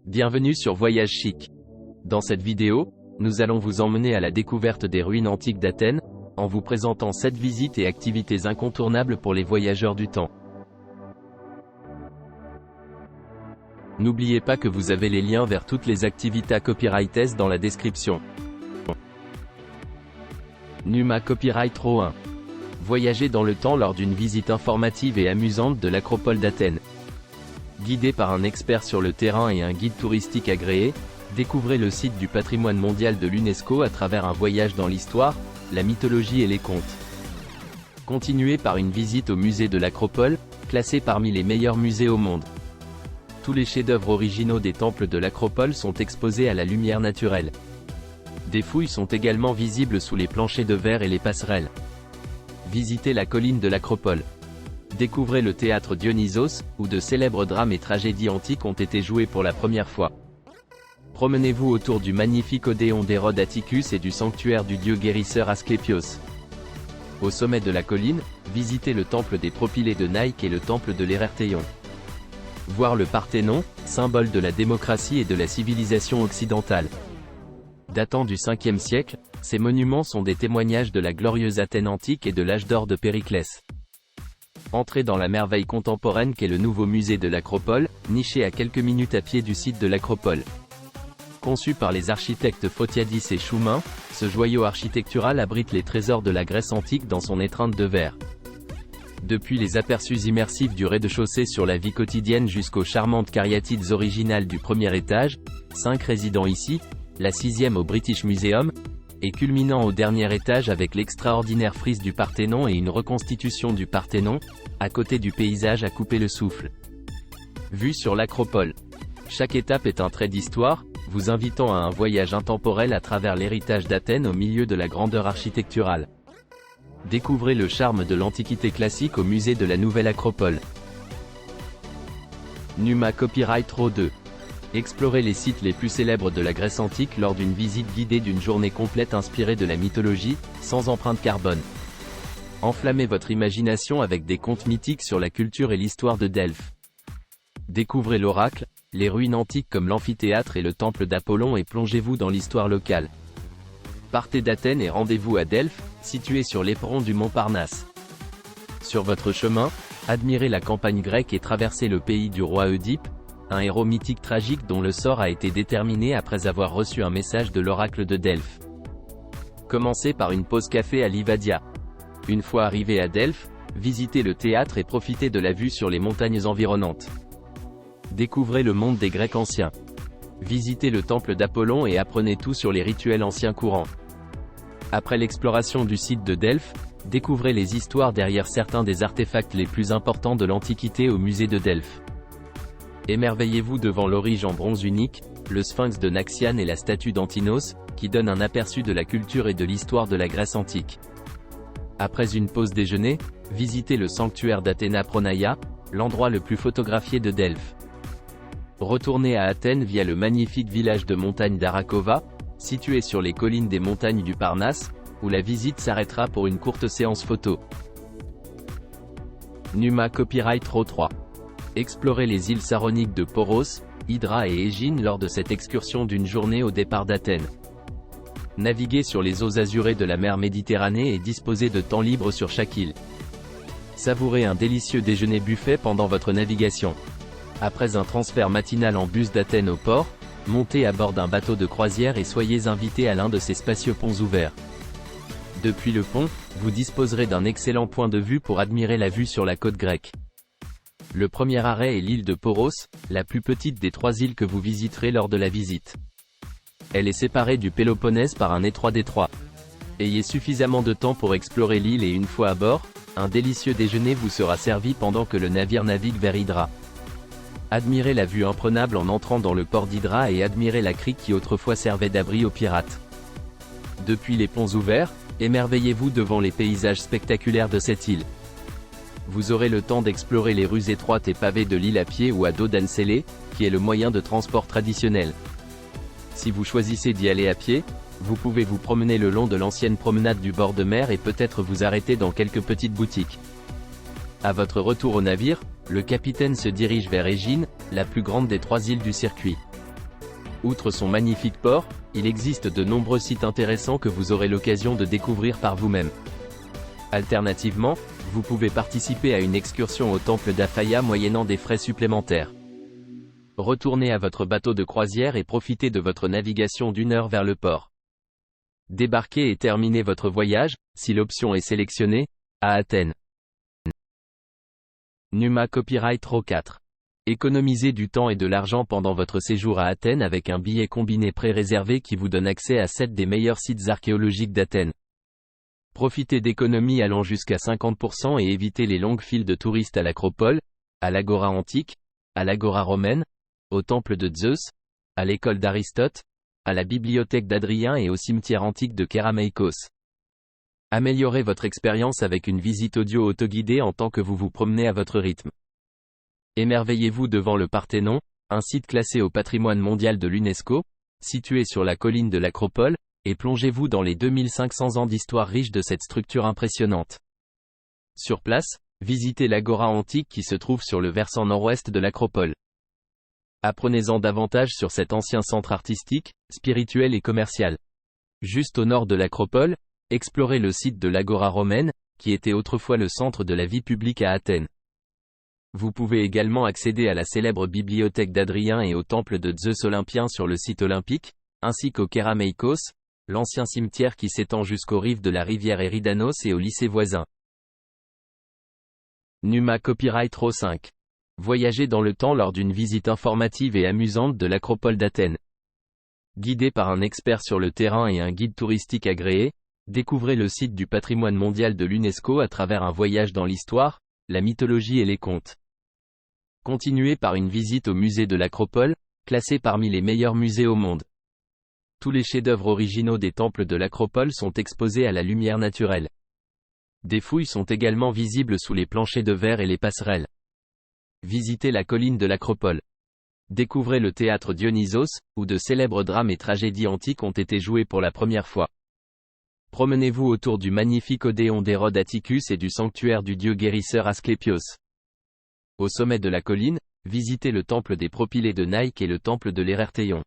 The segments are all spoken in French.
Bienvenue sur Voyage Chic. Dans cette vidéo, nous allons vous emmener à la découverte des ruines antiques d'Athènes, en vous présentant 7 visites et activités incontournables pour les voyageurs du temps. N'oubliez pas que vous avez les liens vers toutes les activités copyrighted dans la description. Numa Copyright Row 1. Voyager dans le temps lors d'une visite informative et amusante de l'acropole d'Athènes. Guidé par un expert sur le terrain et un guide touristique agréé, découvrez le site du patrimoine mondial de l'UNESCO à travers un voyage dans l'histoire, la mythologie et les contes. Continuez par une visite au musée de l'Acropole, classé parmi les meilleurs musées au monde. Tous les chefs-d'œuvre originaux des temples de l'Acropole sont exposés à la lumière naturelle. Des fouilles sont également visibles sous les planchers de verre et les passerelles. Visitez la colline de l'Acropole. Découvrez le théâtre Dionysos, où de célèbres drames et tragédies antiques ont été joués pour la première fois. Promenez-vous autour du magnifique Odéon d'Hérode Atticus et du sanctuaire du dieu guérisseur Asclépios. Au sommet de la colline, visitez le temple des Propylées de Nike et le temple de l'Érerthéion. Voir le Parthénon, symbole de la démocratie et de la civilisation occidentale. Datant du 5e siècle, ces monuments sont des témoignages de la glorieuse Athènes antique et de l'âge d'or de Périclès. Entrez dans la merveille contemporaine qu'est le nouveau musée de l'Acropole, niché à quelques minutes à pied du site de l'Acropole. Conçu par les architectes Photiadis et Choumin, ce joyau architectural abrite les trésors de la Grèce antique dans son étreinte de verre. Depuis les aperçus immersifs du rez-de-chaussée sur la vie quotidienne jusqu'aux charmantes cariatides originales du premier étage, 5 résidant ici, la 6e au British Museum, et culminant au dernier étage avec l'extraordinaire frise du Parthénon et une reconstitution du Parthénon, à côté du paysage à couper le souffle. Vue sur l'Acropole. Chaque étape est un trait d'histoire, vous invitant à un voyage intemporel à travers l'héritage d'Athènes au milieu de la grandeur architecturale. Découvrez le charme de l'Antiquité classique au musée de la Nouvelle Acropole. Numa Copyright Row 2. Explorez les sites les plus célèbres de la Grèce antique lors d'une visite guidée d'une journée complète inspirée de la mythologie, sans empreinte carbone. Enflammez votre imagination avec des contes mythiques sur la culture et l'histoire de Delphes. Découvrez l'oracle, les ruines antiques comme l'amphithéâtre et le temple d'Apollon et plongez-vous dans l'histoire locale. Partez d'Athènes et rendez-vous à Delphes, situé sur l'éperon du mont Parnasse. Sur votre chemin, admirez la campagne grecque et traversez le pays du roi Oedipe, un héros mythique tragique dont le sort a été déterminé après avoir reçu un message de l'oracle de Delphes. Commencez par une pause café à Livadia. Une fois arrivé à Delphes, visitez le théâtre et profitez de la vue sur les montagnes environnantes. Découvrez le monde des Grecs anciens. Visitez le temple d'Apollon et apprenez tout sur les rituels anciens courants. Après l'exploration du site de Delphes, découvrez les histoires derrière certains des artefacts les plus importants de l'Antiquité au musée de Delphes. Émerveillez-vous devant l'orige en bronze unique, le sphinx de Naxiane et la statue d'Antinos, qui donnent un aperçu de la culture et de l'histoire de la Grèce antique. Après une pause déjeuner, visitez le sanctuaire d'Athéna Pronaia, l'endroit le plus photographié de Delphes. Retournez à Athènes via le magnifique village de montagne d'Arakova, situé sur les collines des montagnes du Parnasse, où la visite s'arrêtera pour une courte séance photo. Numa Copyright Row 3. Explorez les îles Saroniques de Poros, Hydra et Égine lors de cette excursion d'une journée au départ d'Athènes. Naviguez sur les eaux azurées de la mer Méditerranée et disposez de temps libre sur chaque île. Savourez un délicieux déjeuner buffet pendant votre navigation. Après un transfert matinal en bus d'Athènes au port, montez à bord d'un bateau de croisière et soyez invité à l'un de ces spacieux ponts ouverts. Depuis le pont, vous disposerez d'un excellent point de vue pour admirer la vue sur la côte grecque. Le premier arrêt est l'île de Poros, la plus petite des 3 îles que vous visiterez lors de la visite. Elle est séparée du Péloponnèse par un étroit détroit. Ayez suffisamment de temps pour explorer l'île et une fois à bord, un délicieux déjeuner vous sera servi pendant que le navire navigue vers Hydra. Admirez la vue imprenable en entrant dans le port d'Hydra et admirez la crique qui autrefois servait d'abri aux pirates. Depuis les ponts ouverts, émerveillez-vous devant les paysages spectaculaires de cette île. Vous aurez le temps d'explorer les rues étroites et pavées de l'île à pied ou à dos d'âne sellé, qui est le moyen de transport traditionnel. Si vous choisissez d'y aller à pied, vous pouvez vous promener le long de l'ancienne promenade du bord de mer et peut-être vous arrêter dans quelques petites boutiques. À votre retour au navire, le capitaine se dirige vers Égine, la plus grande des 3 îles du circuit. Outre son magnifique port, il existe de nombreux sites intéressants que vous aurez l'occasion de découvrir par vous-même. Alternativement, vous pouvez participer à une excursion au temple d'Afaya moyennant des frais supplémentaires. Retournez à votre bateau de croisière et profitez de votre navigation d'1 heure vers le port. Débarquez et terminez votre voyage, si l'option est sélectionnée, à Athènes. Numa Copyright Raw 4. Économisez du temps et de l'argent pendant votre séjour à Athènes avec un billet combiné pré-réservé qui vous donne accès à 7 des meilleurs sites archéologiques d'Athènes. Profitez d'économies allant jusqu'à 50% et évitez les longues files de touristes à l'Acropole, à l'Agora antique, à l'Agora romaine, au temple de Zeus, à l'école d'Aristote, à la bibliothèque d'Adrien et au cimetière antique de Kerameikos. Améliorez votre expérience avec une visite audio autoguidée en tant que vous vous promenez à votre rythme. Émerveillez-vous devant le Parthénon, un site classé au patrimoine mondial de l'UNESCO, situé sur la colline de l'Acropole, et plongez-vous dans les 2500 ans d'histoire riche de cette structure impressionnante. Sur place, visitez l'Agora antique qui se trouve sur le versant nord-ouest de l'Acropole. Apprenez-en davantage sur cet ancien centre artistique, spirituel et commercial. Juste au nord de l'Acropole, explorez le site de l'Agora romaine, qui était autrefois le centre de la vie publique à Athènes. Vous pouvez également accéder à la célèbre bibliothèque d'Adrien et au temple de Zeus olympien sur le site olympique, ainsi qu'au Kerameikos, l'ancien cimetière qui s'étend jusqu'aux rives de la rivière Eridanos et au lycée voisin. Numa Copyright Raw 5. Voyagez dans le temps lors d'une visite informative et amusante de l'Acropole d'Athènes. Guidé par un expert sur le terrain et un guide touristique agréé, découvrez le site du patrimoine mondial de l'UNESCO à travers un voyage dans l'histoire, la mythologie et les contes. Continuez par une visite au musée de l'Acropole, classé parmi les meilleurs musées au monde. Tous les chefs-d'œuvre originaux des temples de l'Acropole sont exposés à la lumière naturelle. Des fouilles sont également visibles sous les planchers de verre et les passerelles. Visitez la colline de l'Acropole. Découvrez le théâtre Dionysos, où de célèbres drames et tragédies antiques ont été joués pour la première fois. Promenez-vous autour du magnifique Odéon d'Hérode Atticus et du sanctuaire du dieu guérisseur Asclépios. Au sommet de la colline, visitez le temple des Propylées de Nike et le temple de l'Érerthéion.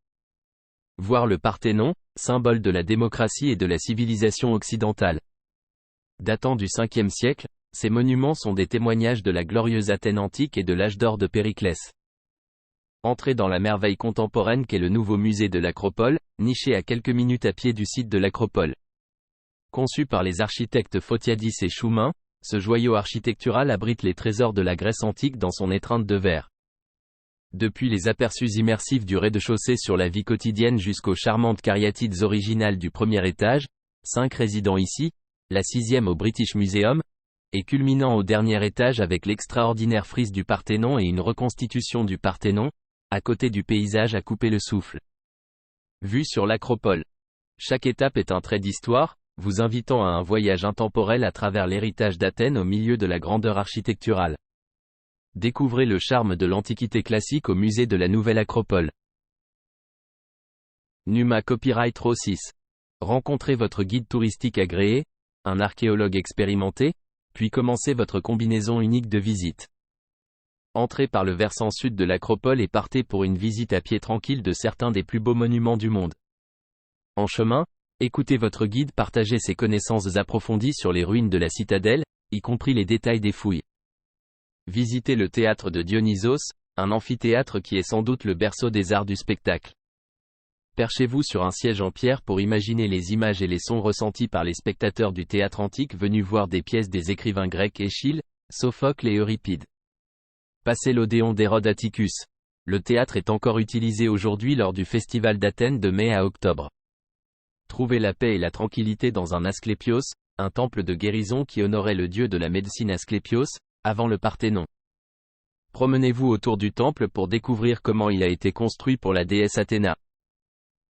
Voir le Parthénon, symbole de la démocratie et de la civilisation occidentale. Datant du 5e siècle, ces monuments sont des témoignages de la glorieuse Athènes antique et de l'âge d'or de Périclès. Entrez dans la merveille contemporaine qu'est le nouveau musée de l'Acropole, niché à quelques minutes à pied du site de l'Acropole. Conçu par les architectes Photiadis et Schumain, ce joyau architectural abrite les trésors de la Grèce antique dans son étreinte de verre. Depuis les aperçus immersifs du rez-de-chaussée sur la vie quotidienne jusqu'aux charmantes cariatides originales du premier étage, 5 résidant ici, la 6e au British Museum, et culminant au dernier étage avec l'extraordinaire frise du Parthénon et une reconstitution du Parthénon, à côté du paysage à couper le souffle. Vue sur l'Acropole. Chaque étape est un trait d'histoire, vous invitant à un voyage intemporel à travers l'héritage d'Athènes au milieu de la grandeur architecturale. Découvrez le charme de l'Antiquité classique au musée de la Nouvelle Acropole. Numa Copyright Raw 6. Rencontrez votre guide touristique agréé, un archéologue expérimenté, puis commencez votre combinaison unique de visite. Entrez par le versant sud de l'Acropole et partez pour une visite à pied tranquille de certains des plus beaux monuments du monde. En chemin, écoutez votre guide partager ses connaissances approfondies sur les ruines de la citadelle, y compris les détails des fouilles. Visitez le théâtre de Dionysos, un amphithéâtre qui est sans doute le berceau des arts du spectacle. Perchez-vous sur un siège en pierre pour imaginer les images et les sons ressentis par les spectateurs du théâtre antique venus voir des pièces des écrivains grecs Échille, Sophocle et Euripide. Passez l'Odéon d'Hérode Atticus. Le théâtre est encore utilisé aujourd'hui lors du festival d'Athènes de mai à octobre. Trouvez la paix et la tranquillité dans un Asclépios, un temple de guérison qui honorait le dieu de la médecine Asclépios, avant le Parthénon. Promenez-vous autour du temple pour découvrir comment il a été construit pour la déesse Athéna.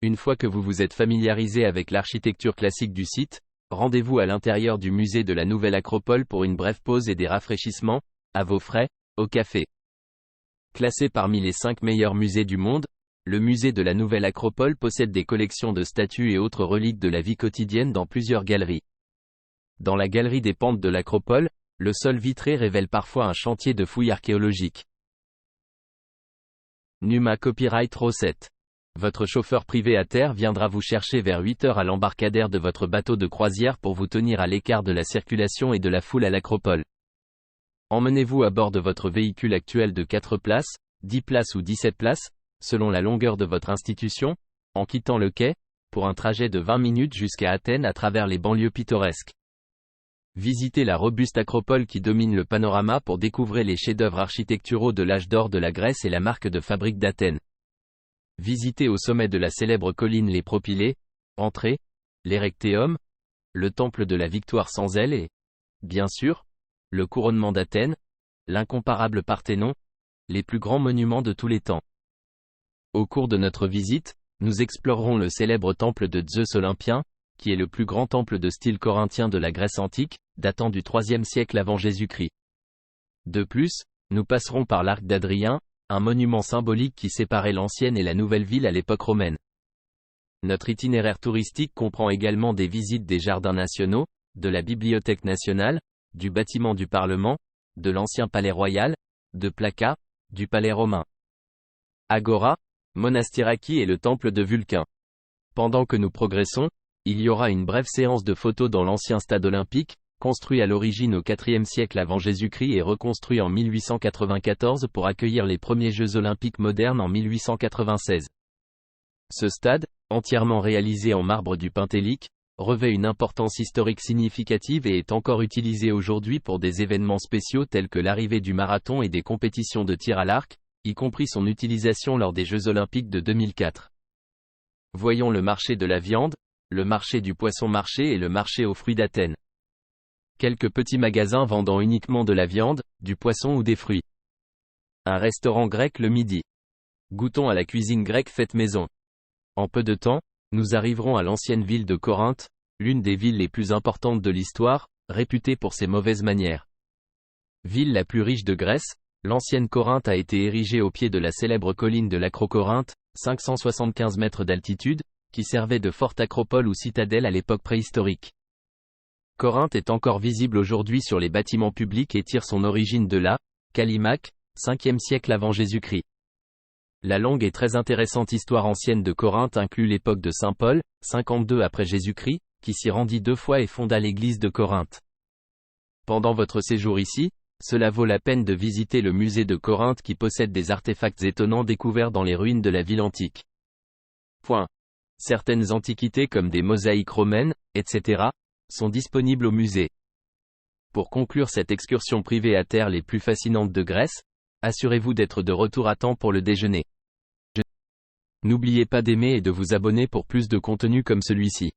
Une fois que vous vous êtes familiarisé avec l'architecture classique du site, rendez-vous à l'intérieur du musée de la Nouvelle Acropole pour une brève pause et des rafraîchissements, à vos frais, au café. Classé parmi les 5 meilleurs musées du monde, le musée de la Nouvelle Acropole possède des collections de statues et autres reliques de la vie quotidienne dans plusieurs galeries. Dans la galerie des pentes de l'Acropole, le sol vitré révèle parfois un chantier de fouilles archéologiques. Numa Copyright Raw 7. Votre chauffeur privé à terre viendra vous chercher vers 8 heures à l'embarcadère de votre bateau de croisière pour vous tenir à l'écart de la circulation et de la foule à l'Acropole. Emmenez-vous à bord de votre véhicule actuel de 4 places, 10 places ou 17 places, selon la longueur de votre institution, en quittant le quai, pour un trajet de 20 minutes jusqu'à Athènes à travers les banlieues pittoresques. Visitez la robuste acropole qui domine le panorama pour découvrir les chefs-d'œuvre architecturaux de l'âge d'or de la Grèce et la marque de fabrique d'Athènes. Visitez au sommet de la célèbre colline les Propylées, entrez, l'Erectéum, le temple de la victoire sans aile et, bien sûr, le couronnement d'Athènes, l'incomparable Parthénon, les plus grands monuments de tous les temps. Au cours de notre visite, nous explorerons le célèbre temple de Zeus Olympien, qui est le plus grand temple de style corinthien de la Grèce antique, datant du IIIe siècle avant Jésus-Christ. De plus, nous passerons par l'arc d'Adrien, un monument symbolique qui séparait l'ancienne et la nouvelle ville à l'époque romaine. Notre itinéraire touristique comprend également des visites des jardins nationaux, de la Bibliothèque nationale, du bâtiment du Parlement, de l'ancien palais royal, de Plaka, du palais romain. Agora, Monastyraki et le temple de Vulcain. Pendant que nous progressons, il y aura une brève séance de photos dans l'ancien stade olympique, construit à l'origine au IVe siècle avant Jésus-Christ et reconstruit en 1894 pour accueillir les premiers Jeux olympiques modernes en 1896. Ce stade, entièrement réalisé en marbre du Pentélique, revêt une importance historique significative et est encore utilisé aujourd'hui pour des événements spéciaux tels que l'arrivée du marathon et des compétitions de tir à l'arc, y compris son utilisation lors des Jeux olympiques de 2004. Voyons le marché de la viande, le marché du poisson-marché et le marché aux fruits d'Athènes. Quelques petits magasins vendant uniquement de la viande, du poisson ou des fruits. Un restaurant grec le midi. Goûtons à la cuisine grecque faite maison. En peu de temps, nous arriverons à l'ancienne ville de Corinthe, l'une des villes les plus importantes de l'histoire, réputée pour ses mauvaises manières. Ville la plus riche de Grèce, l'ancienne Corinthe a été érigée au pied de la célèbre colline de l'Acrocorinthe, 575 mètres d'altitude, qui servait de forte acropole ou citadelle à l'époque préhistorique. Corinthe est encore visible aujourd'hui sur les bâtiments publics et tire son origine de là, Callimaque, 5e siècle avant Jésus-Christ. La longue et très intéressante histoire ancienne de Corinthe inclut l'époque de Saint Paul, 52 après Jésus-Christ, qui s'y rendit 2 fois et fonda l'église de Corinthe. Pendant votre séjour ici, cela vaut la peine de visiter le musée de Corinthe qui possède des artefacts étonnants découverts dans les ruines de la ville antique. Certaines antiquités comme des mosaïques romaines, etc., sont disponibles au musée. Pour conclure cette excursion privée à terre les plus fascinantes de Grèce, assurez-vous d'être de retour à temps pour le déjeuner. N'oubliez pas d'aimer et de vous abonner pour plus de contenu comme celui-ci.